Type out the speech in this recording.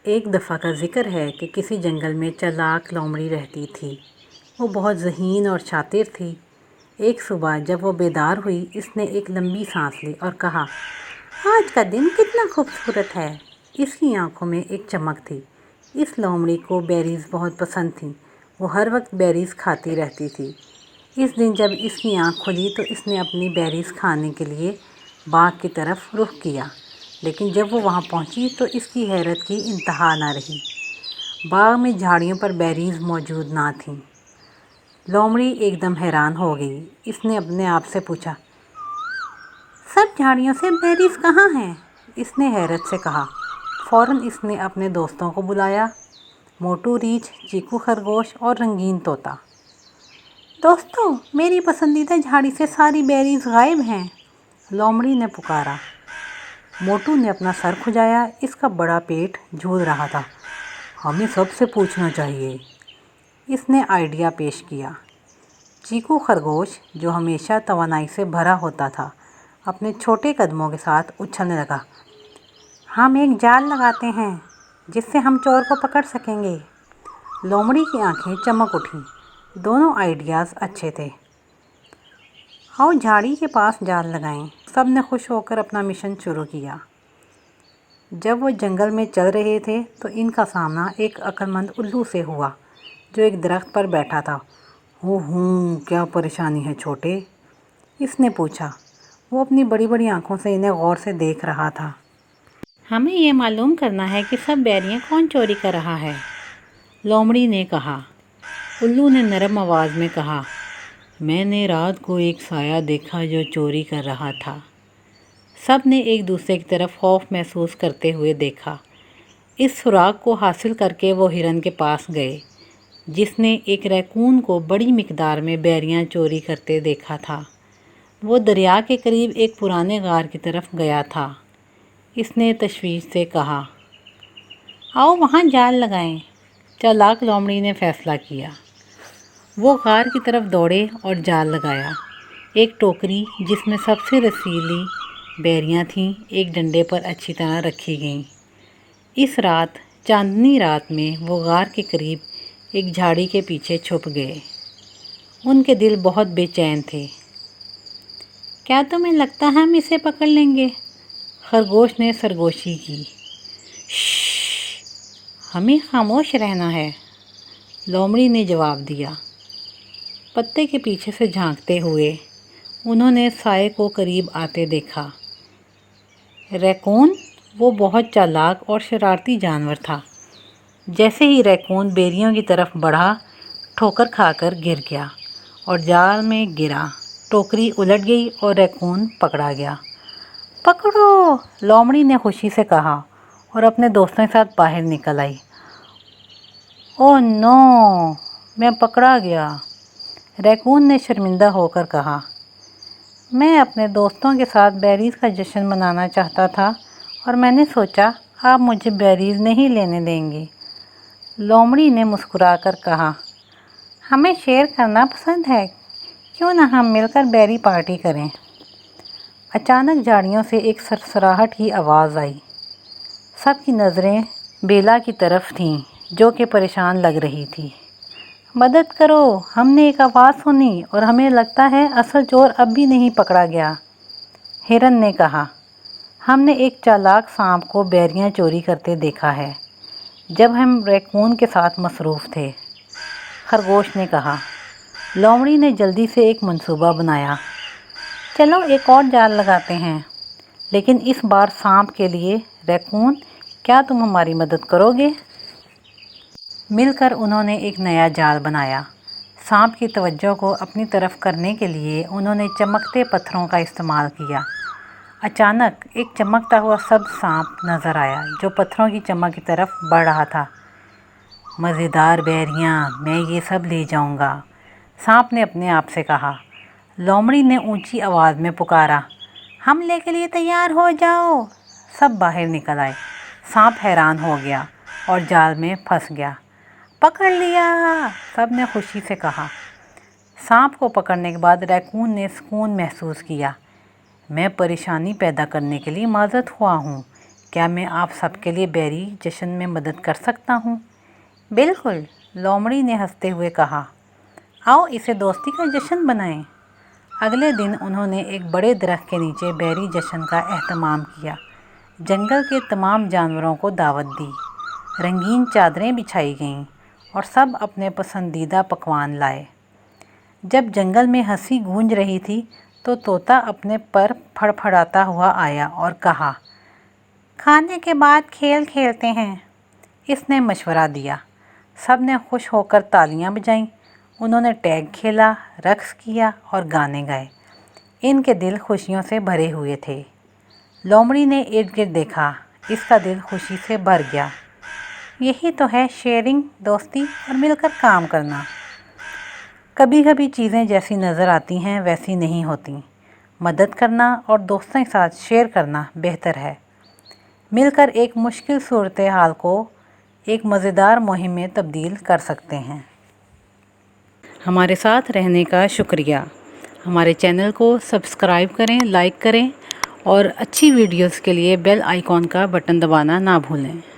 ایک دفعہ کا ذکر ہے کہ کسی جنگل میں چالاک لومڑی رہتی تھی۔ وہ بہت ذہین اور شاطر تھی۔ ایک صبح جب وہ بیدار ہوئی، اس نے ایک لمبی سانس لی اور کہا، آج کا دن کتنا خوبصورت ہے۔ اس کی آنکھوں میں ایک چمک تھی۔ اس لومڑی کو بیریز بہت پسند تھیں۔ وہ ہر وقت بیریز کھاتی رہتی تھی۔ اس دن جب اس کی آنکھ کھلی تو اس نے اپنی بیریز کھانے کے لیے باغ کی طرف رخ کیا، لیکن جب وہ وہاں پہنچی تو اس کی حیرت کی انتہا نہ رہی۔ باغ میں جھاڑیوں پر بیریز موجود نہ تھیں۔ لومڑی ایک دم حیران ہو گئی۔ اس نے اپنے آپ سے پوچھا، سب جھاڑیوں سے بیریز کہاں ہیں؟ اس نے حیرت سے کہا۔ فوراً اس نے اپنے دوستوں کو بلایا، موٹو ریچھ، چیکو خرگوش اور رنگین طوطا۔ دوستو، میری پسندیدہ جھاڑی سے ساری بیریز غائب ہیں، لومڑی نے پکارا۔ موٹو نے اپنا سر کھجایا۔ اس کا بڑا پیٹ جھول رہا تھا۔ ہمیں سب سے پوچھنا چاہیے، اس نے آئیڈیا پیش کیا۔ چیکو خرگوش، جو ہمیشہ توانائی سے بھرا ہوتا تھا، اپنے چھوٹے قدموں کے ساتھ اچھلنے لگا۔ ہم ایک جال لگاتے ہیں جس سے ہم چور کو پکڑ سکیں گے۔ لومڑی کی آنکھیں چمک اٹھیں۔ دونوں آئیڈیاز اچھے تھے۔ آؤ جھاڑی کے پاس جال لگائیں۔ سب نے خوش ہو کر اپنا مشن شروع کیا۔ جب وہ جنگل میں چل رہے تھے تو ان کا سامنا ایک عقل مند الو سے ہوا، جو ایک درخت پر بیٹھا تھا۔ کیا پریشانی ہے چھوٹے؟ اس نے پوچھا۔ وہ اپنی بڑی بڑی آنکھوں سے انہیں غور سے دیکھ رہا تھا۔ ہمیں یہ معلوم کرنا ہے کہ سب بیریاں کون چوری کر رہا ہے، لومڑی نے کہا۔ الو نے نرم آواز میں کہا، میں نے رات کو ایک سایہ دیکھا جو چوری کر رہا تھا۔ سب نے ایک دوسرے کی طرف خوف محسوس کرتے ہوئے دیکھا۔ اس سراغ کو حاصل کر کے وہ ہرن کے پاس گئے، جس نے ایک ریکون کو بڑی مقدار میں بیریاں چوری کرتے دیکھا تھا۔ وہ دریا کے قریب ایک پرانے غار کی طرف گیا تھا۔ اس نے تشویش سے کہا، آؤ وہاں جال لگائیں۔ چالاک لومڑی نے فیصلہ کیا۔ وہ غار کی طرف دوڑے اور جال لگایا۔ ایک ٹوکری جس میں سب سے رسیلی بیریاں تھیں، ایک ڈنڈے پر اچھی طرح رکھی گئیں۔ اس رات، چاندنی رات میں، وہ غار کے قریب ایک جھاڑی کے پیچھے چھپ گئے۔ ان کے دل بہت بے چین تھے۔ کیا تمہیں لگتا ہے ہم اسے پکڑ لیں گے؟ خرگوش نے سرگوشی کی۔ شش، ہمیں خاموش رہنا ہے، لومڑی نے جواب دیا۔ پتے کے پیچھے سے جھانکتے ہوئے انہوں نے سائے کو قریب آتے دیکھا۔ ریکون، وہ بہت چالاک اور شرارتی جانور تھا۔ جیسے ہی ریکون بیریوں کی طرف بڑھا، ٹھوکر کھا کر گر گیا اور جال میں گرا۔ ٹوکری الٹ گئی اور ریکون پکڑا گیا۔ پکڑو، لومڑی نے خوشی سے کہا اور اپنے دوستوں کے ساتھ باہر نکل آئی۔ اوہ نو، میں پکڑا گیا، ریکون نے شرمندہ ہو کر کہا۔ میں اپنے دوستوں کے ساتھ بیریز کا جشن منانا چاہتا تھا اور میں نے سوچا آپ مجھے بیریز نہیں لینے دیں گے، لومڑی نے مسکرا کر کہا۔ ہمیں شیئر کرنا پسند ہے، کیوں نہ ہم مل کر بیری پارٹی کریں؟ اچانک جھاڑیوں سے ایک سرسراہٹ کی آواز آئی۔ سب کی نظریں بیلا کی طرف تھیں، جو کہ پریشان لگ رہی تھی۔ مدد کرو، ہم نے ایک آواز سنی اور ہمیں لگتا ہے اصل چور اب بھی نہیں پکڑا گیا، ہرن نے کہا۔ ہم نے ایک چالاک سانپ کو بیریاں چوری کرتے دیکھا ہے جب ہم ریکون کے ساتھ مصروف تھے، خرگوش نے کہا۔ لومڑی نے جلدی سے ایک منصوبہ بنایا۔ چلو ایک اور جال لگاتے ہیں، لیکن اس بار سانپ کے لیے۔ ریکون، کیا تم ہماری مدد کرو گے؟ مل کر انہوں نے ایک نیا جال بنایا۔ سانپ کی توجہ کو اپنی طرف کرنے کے لیے انہوں نے چمکتے پتھروں کا استعمال کیا۔ اچانک ایک چمکتا ہوا سبز سانپ نظر آیا جو پتھروں کی چمک کی طرف بڑھ رہا تھا۔ مزیدار بیریاں، میں یہ سب لے جاؤں گا، سانپ نے اپنے آپ سے کہا۔ لومڑی نے اونچی آواز میں پکارا، حملے کے لیے تیار ہو جاؤ۔ سب باہر نکل آئے۔ سانپ حیران ہو گیا اور جال میں پھنس گیا۔ پکڑ لیا، سب نے خوشی سے کہا۔ سانپ کو پکڑنے کے بعد ریکون نے سکون محسوس کیا۔ میں پریشانی پیدا کرنے کے لیے معذرت خواہ ہوں، کیا میں آپ سب کے لیے بیری جشن میں مدد کر سکتا ہوں؟ بالکل، لومڑی نے ہنستے ہوئے کہا۔ آؤ اسے دوستی کا جشن بنائیں۔ اگلے دن انہوں نے ایک بڑے درخت کے نیچے بیری جشن کا اہتمام کیا۔ جنگل کے تمام جانوروں کو دعوت دی، رنگین چادریں بچھائی گئیں اور سب اپنے پسندیدہ پکوان لائے۔ جب جنگل میں ہنسی گونج رہی تھی تو طوطا اپنے پر پھڑپھڑاتا ہوا آیا اور کہا، کھانے کے بعد کھیل کھیلتے ہیں۔ اس نے مشورہ دیا۔ سب نے خوش ہو کر تالیاں بجائیں۔ انہوں نے ٹیگ کھیلا، رقص کیا اور گانے گائے۔ ان کے دل خوشیوں سے بھرے ہوئے تھے۔ لومڑی نے ارد گرد دیکھا، اس کا دل خوشی سے بھر گیا۔ یہی تو ہے شیئرنگ، دوستی اور مل کر کام کرنا۔ کبھی کبھی چیزیں جیسی نظر آتی ہیں ویسی نہیں ہوتیں۔ مدد کرنا اور دوستوں کے ساتھ شیئر کرنا بہتر ہے۔ مل کر ایک مشکل صورتحال کو ایک مزیدار مہم میں تبدیل کر سکتے ہیں۔ ہمارے ساتھ رہنے کا شکریہ۔ ہمارے چینل کو سبسکرائب کریں، لائک کریں اور اچھی ویڈیوز کے لیے بیل آئیکن کا بٹن دبانا نہ بھولیں۔